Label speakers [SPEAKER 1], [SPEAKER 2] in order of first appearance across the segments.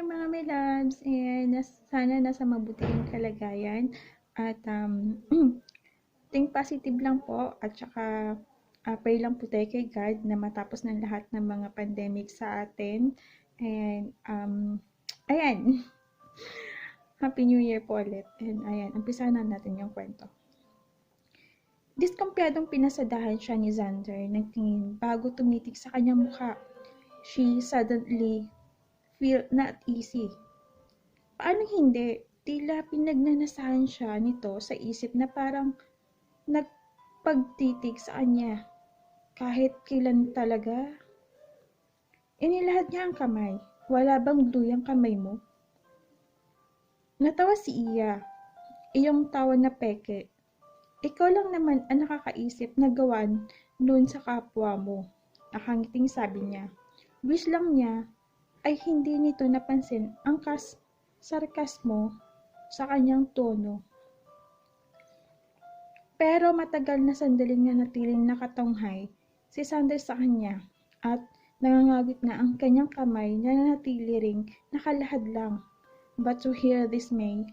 [SPEAKER 1] mga may loves, and sana nasa mabuti kayong kalagayan at think positive lang po at saka pray lang po tayo kay God na matapos ng lahat ng mga pandemic sa atin. And ayan, Happy New Year po ulit. And ayan, umpisahan na natin yung kwento. Diskumpiyadong pinasadahan siya ni Xander ng tingin bago tumitig sa kanyang mukha. She suddenly feel not easy. Paano hindi? Tila pinagnanasahan siya nito sa isip na parang nagpagtitig sa kanya. Kahit kailan talaga. Inilahad niya ang kamay. Wala bang glue ang kamay mo? Natawa si Iya. Iyong tawa na peke. Ikaw lang naman ang nakakaisip na gawan noon sa kapwa mo. Nakangiting sabi niya. Wish lang niya ay hindi nito napansin ang sarkasmo sa kanyang tono. Pero matagal na sandaling nanatiling nakatunghay si Xander sa kanya at nangangawit na ang kanyang kamay na nanatili ring nakalahad lang. But to hear dismay,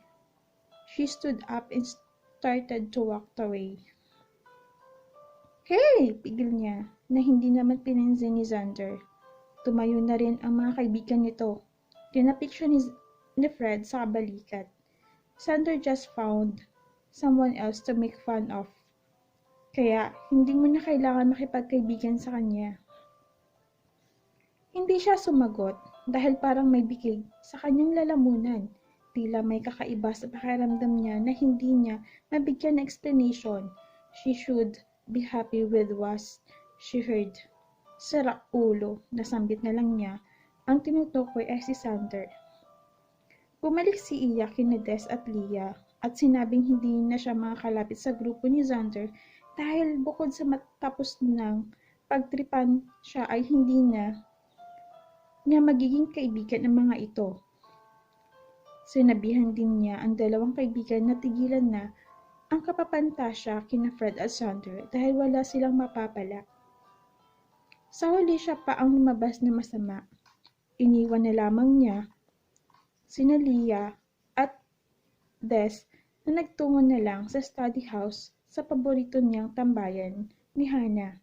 [SPEAKER 1] she stood up and started to walk away. Hey! Pigil niya na hindi naman pinansin ni Xander. Tumayo na rin ang mga kaibigan nito. Tinapik siya ni Fred sa kabalikat. Xander just found someone else to make fun of. Kaya, hindi mo na kailangan makipagkaibigan sa kanya. Hindi siya sumagot dahil parang may bikig sa kanyang lalamunan. Tila may kakaiba sa pakiramdam niya na hindi niya mabigyan ng explanation. She should be happy with what she heard. Sara ulo, nasambit na lang niya. Ang tinutukoy ay si Xander. Bumalik si Iya kina Des at Leah at sinabing hindi na siya makakalapit sa grupo ni Xander dahil bukod sa matapos ng pagtripan siya ay hindi niya magiging kaibigan ng mga ito. Sinabihan din niya ang dalawang kaibigan na tigilan na ang kapapantasya kina Fred at Xander dahil wala silang mapapala. Sa huli siya pa ang lumabas na masama. Iniwan na lamang niya sina Leah at Des na nagtungo na lang sa study house sa paborito niyang tambayan ni Hannah.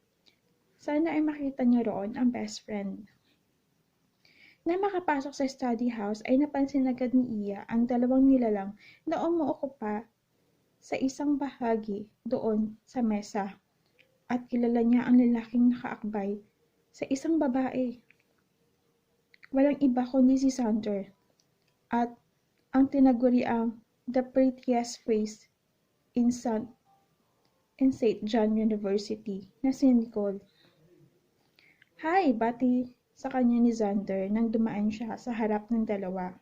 [SPEAKER 1] Sana ay makita niya roon ang best friend. Na makapasok sa study house ay napansin agad ni Iya ang dalawang nilalang na umuokupa sa isang bahagi doon sa mesa at kilala niya ang lalaking nakaakbay sa isang babae. Walang iba kundi si Xander at ang tinaguriang the prettiest face in St. John University na si Nicole. Hi, bati sa kanya ni Xander nang dumaan siya sa harap ng dalawa.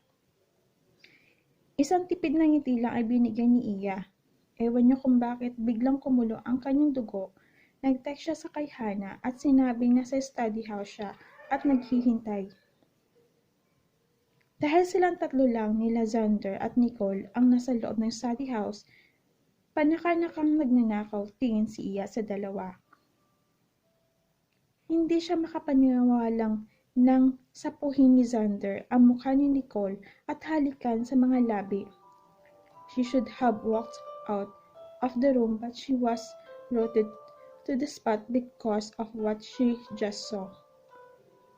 [SPEAKER 1] Isang tipid na ngiti lang ay binigyan ni Iya. Ewan niyo kung bakit biglang kumulo ang kanyang dugo. Nag-text siya sa kay Hannah at sinabing nasa study house siya at naghihintay. Dahil silang tatlo lang nila Xander at Nicole ang nasa loob ng study house, panaka-nakang nagnanakaw tingin si Iya sa dalawa. Hindi siya makapaniwalang nang sapuhin ni Xander ang mukha ni Nicole at halikan sa mga labi. She should have walked out of the room but she was rooted to the spot because of what she just saw.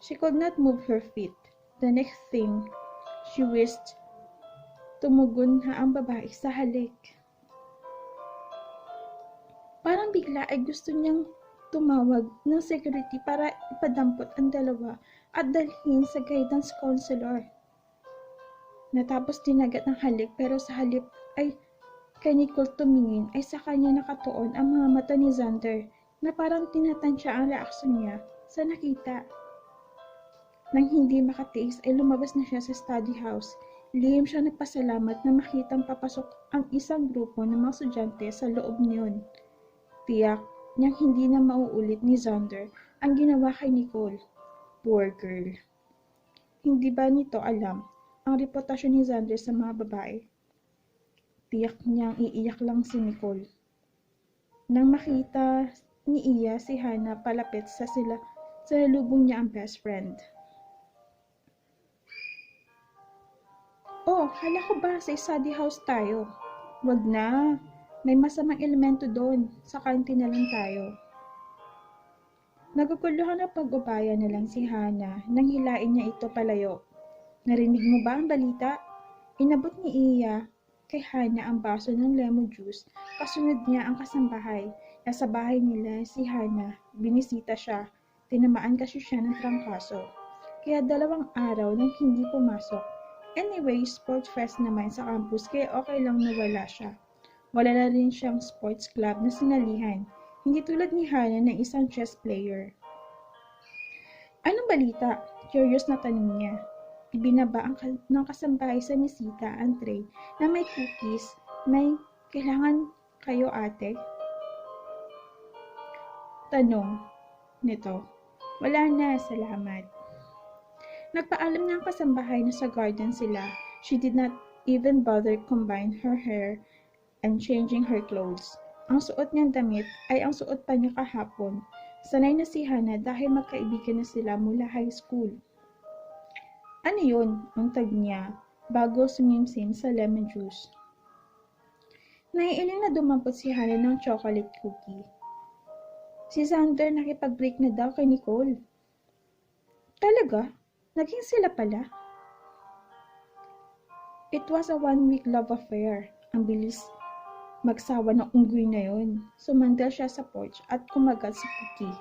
[SPEAKER 1] She could not move her feet. The next thing she wished, tumugon na ang babae sa halik. Parang bigla ay gusto niyang tumawag ng security para ipadampot ang dalawa at dalhin sa guidance counselor. Natapos tinagat ng halik pero sa halip ay kay Nicole tumingin ay sa kanya nakatuon ang mga mata ni Xander na parang tinatansya ang reaksyon niya sa nakita. Nang hindi makatiis ay lumabas na siya sa study house. Lihim siya nagpasalamat na makitang papasok ang isang grupo ng mga estudyante sa loob niyon. Tiyak niyang hindi na mauulit ni Xander ang ginawa kay Nicole. Poor girl. Hindi ba nito alam ang reputasyon ni Xander sa mga babae? Tiyak niyang iiyak lang si Nicole. Nang makita ni Iya si Hannah palapit sa lubong niya ang best friend. Hala ko ba sa study house tayo? Wag na. May masamang elemento doon. Sa kantin na lang tayo. Naguguluhan na pag-ubaya na lang si Hana nang hilain niya ito palayo. Narinig mo ba ang balita? Inabot ni Iya kay Hana ang baso ng lemon juice. Kasunod niya ang kasambahay. Nasa bahay nila si Hana. Binisita siya. Tinamaan kasi siya ng trangkaso. Kaya 2 araw nang hindi pumasok. Anyway, sports fest naman sa campus kaya okay lang na wala siya. Wala na rin siyang sports club na sinalihan. Hindi tulad ni Hana na isang chess player. Anong balita? Curious na tanong niya. Ibinaba ng kasambahay sa mesita ang tray na may cookies. May kailangan kayo ate? Tanong nito. Wala na, salamat. Nagpaalam na ang kasambahay na sa garden sila. She did not even bother combine her hair and changing her clothes. Ang suot niyang damit ay ang suot pa niya kahapon. Sanay na si Hana dahil magkaibigan na sila mula high school. Ano yun? Ang tag niya bago sumimsim sa lemon juice. Naiiling na dumampot si Hana ng chocolate cookie. Si Xander nakipag-break na daw kay Nicole. Talaga? Naging sila pala? It was a 1-week love affair. Ang bilis magsawa ng unggoy na yon. Sumandal siya sa porch at kumagat sa cookie.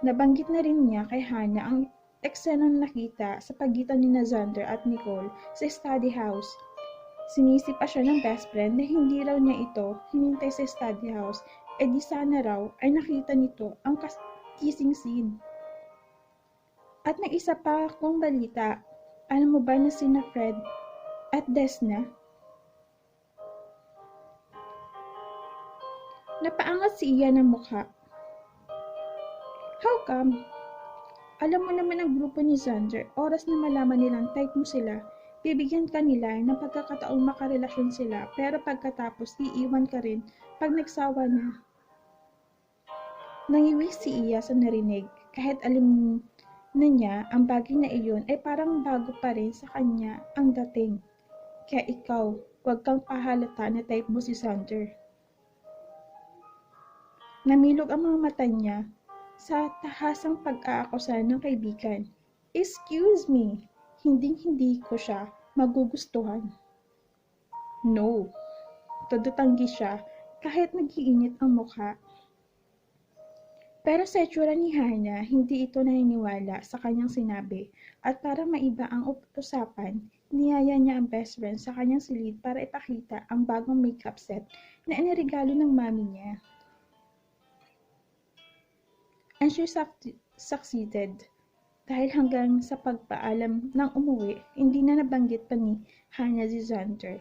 [SPEAKER 1] Nabanggit na rin niya kay Hana ang eksenang nakita sa pagitan ni Xander at Nicole sa study house. Sinisi pa siya ng best friend na hindi raw niya ito hinintay sa study house, di sana raw ay nakita nito ang kissing scene. At may isa pa akong balita. Alam mo ba na sina Fred at Desna? Napaangat si Iya ng mukha. How come? Alam mo naman ang grupo ni Xander, oras na malaman nilang type mo sila, bibigyan ka nila ng pagkakataong makarelasyon sila, pero pagkatapos iiwan ka rin pag nagsawa na. Nangiwi si Iya sa narinig, kahit alam na niya ang bagay na iyon ay parang bago pa rin sa kanya ang dating. Kaya ikaw, huwag kang pahalata na type mo si Xander. Namilog ang mga mata niya sa tahasang pag-aakusa ng kaibigan. Excuse me, hindi ko siya magugustuhan. No, tudutanggi siya kahit nag-iinit ang mukha. Pero sa itsura ni Hana, hindi ito naniniwala sa kanyang sinabi at para maiba ang usapan, niyaya niya ang best friend sa kanyang silid para ipakita ang bagong makeup set na iniregalo ng mami niya. And she succeeded dahil hanggang sa pagpaalam ng umuwi, hindi na nabanggit pa ni Hana si Xander.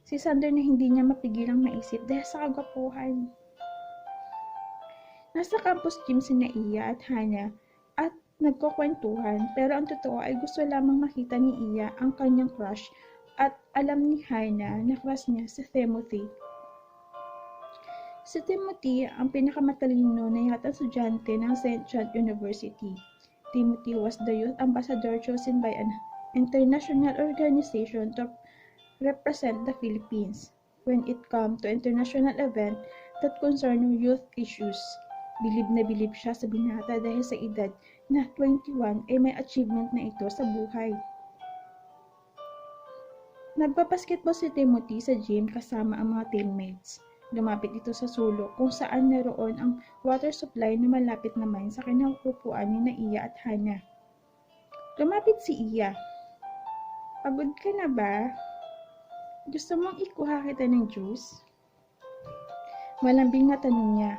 [SPEAKER 1] Si Xander na hindi niya mapigilang maisip dahil sa kagwapuhan. Nasa campus gym sina Iya at Hana at nagkukwentuhan pero ang totoo ay gusto lamang makita ni Iya ang kanyang crush at alam ni Hana na crush niya si Timothy. Si Timothy ang pinakamatalino na yata estudyante ng St. John University. Timothy was the youth ambassador chosen by an international organization to represent the Philippines when it came to international event that concern youth issues. Bilib na bilib siya sa binata dahil sa edad na 21 ay may achievement na ito sa buhay. Nagbabasketball si Timothy sa gym kasama ang mga teammates. Lumapit ito sa sulok kung saan naroon ang water supply na malapit naman sa kinakupuan ni Iya at Hana. Lumapit si Iya. Pagod ka na ba? Gusto mong ikuha kita ng juice? Malambing na tanong niya.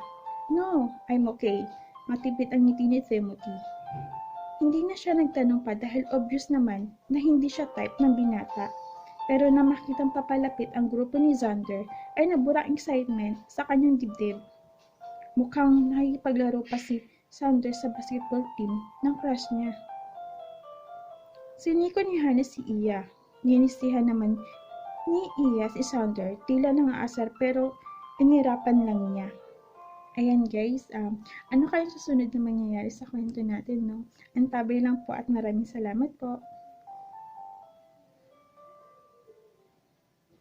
[SPEAKER 1] No, I'm okay. Matipid ang ngiti ni Timothy. Hindi na siya nagtanong pa dahil obvious naman na hindi siya type ng binata. Pero na makitang papalapit ang grupo ni Xander ay nabura ang excitement sa kanyang dibdib. Mukhang nakikipaglaro pa si Xander sa basketball team ng crush niya. Siniko ni Hana si Iya. Ninisihan naman ni Iya si Xander, tila nangaasar pero inirapan lang niya. Ayan guys, ano kayong susunod na mangyayari sa kwento natin, no? Antabay lang po at maraming salamat po.